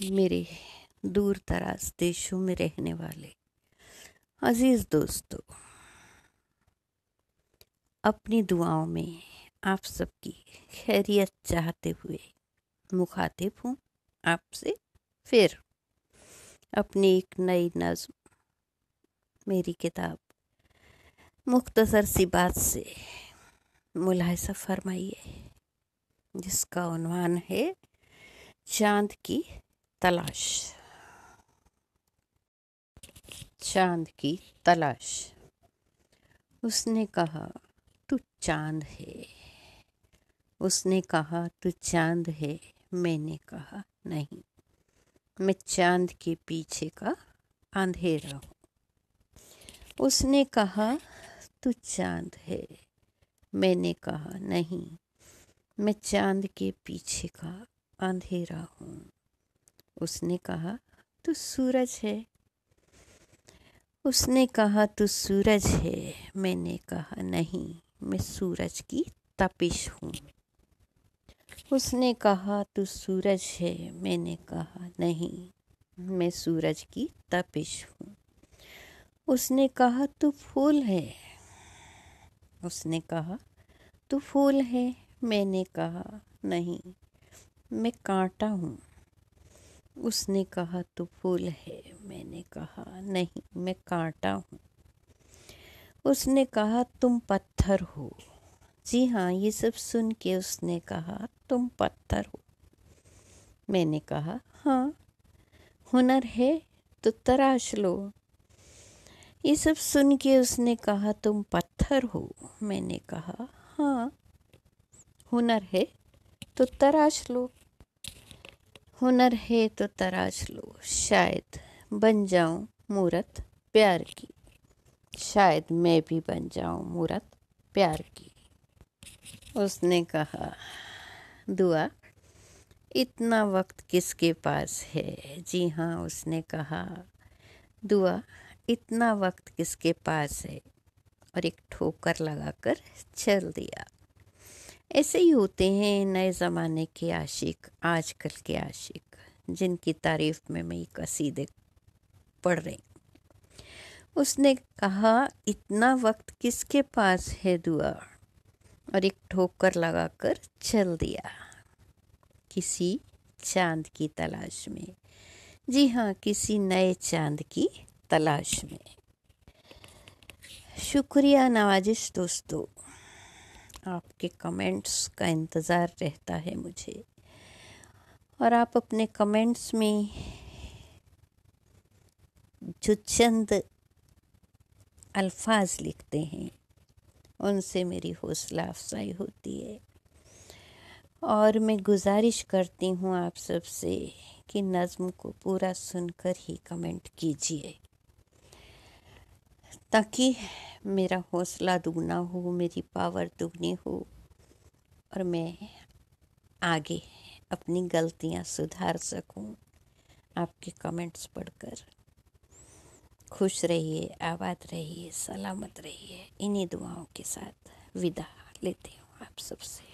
मेरे दूर दराज देशों में रहने वाले अजीज दोस्तों, अपनी दुआओं में आप सबकी खैरियत चाहते हुए मुखातिब हूँ आपसे फिर अपनी एक नई नज़्म मेरी किताब मुख्तसर सी बात से मुलाहिजा फरमाइए, जिसका उन्वान है चांद की तलाश। चांद की तलाश। उसने कहा तू चांद है, उसने कहा तू चांद है, मैंने कहा नहीं, मैं चांद के पीछे का अंधेरा हूँ। उसने कहा तू चांद है, मैंने कहा नहीं, मैं चांद के पीछे का अंधेरा हूँ। उसने कहा तू सूरज है, उसने कहा तू सूरज है, मैंने कहा नहीं, मैं सूरज की तपिश हूँ। उसने कहा तू सूरज है, मैंने कहा नहीं, मैं सूरज की तपिश हूँ। उसने कहा तू फूल है, उसने कहा तू फूल है, मैंने कहा नहीं, मैं कांटा हूँ। उसने कहा तू फूल है, मैंने कहा नहीं, मैं कांटा हूँ। उसने कहा तुम पत्थर हो। जी हाँ, ये सब सुन के उसने कहा तुम पत्थर हो। मैंने कहा हाँ, हुनर है तो तराश लो। ये सब सुन के उसने कहा तुम पत्थर हो। मैंने कहा हाँ, हुनर है तो तराश लो। हुनर है तो तराश लो, शायद बन जाऊं मूरत प्यार की, शायद मैं भी बन जाऊं मूरत प्यार की। उसने कहा दुआ इतना वक्त किसके पास है। जी हाँ, उसने कहा दुआ इतना वक्त किसके पास है, और एक ठोकर लगाकर चल दिया। ऐसे ही होते हैं नए ज़माने के आशिक, आजकल के आशिक, जिनकी तारीफ में मैं कसीदे पढ़ रही। उसने कहा इतना वक्त किसके पास है दुआ, और एक ठोकर लगाकर चल दिया किसी चांद की तलाश में। जी हाँ, किसी नए चांद की तलाश में। शुक्रिया नवाजिश दोस्तों, आपके कमेंट्स का इंतज़ार रहता है मुझे, और आप अपने कमेंट्स में जो चंद अल्फाज लिखते हैं उनसे मेरी हौसला अफजाई होती है। और मैं गुजारिश करती हूँ आप सबसे कि नज़्म को पूरा सुनकर ही कमेंट कीजिए, ताकि मेरा हौसला दुगना हो, मेरी पावर दुगनी हो, और मैं आगे अपनी गलतियाँ सुधार सकूं आपके कमेंट्स पढ़कर। खुश रहिए, आबाद रहिए, सलामत रहिए। इन्हीं दुआओं के साथ विदा लेती हूँ आप सबसे।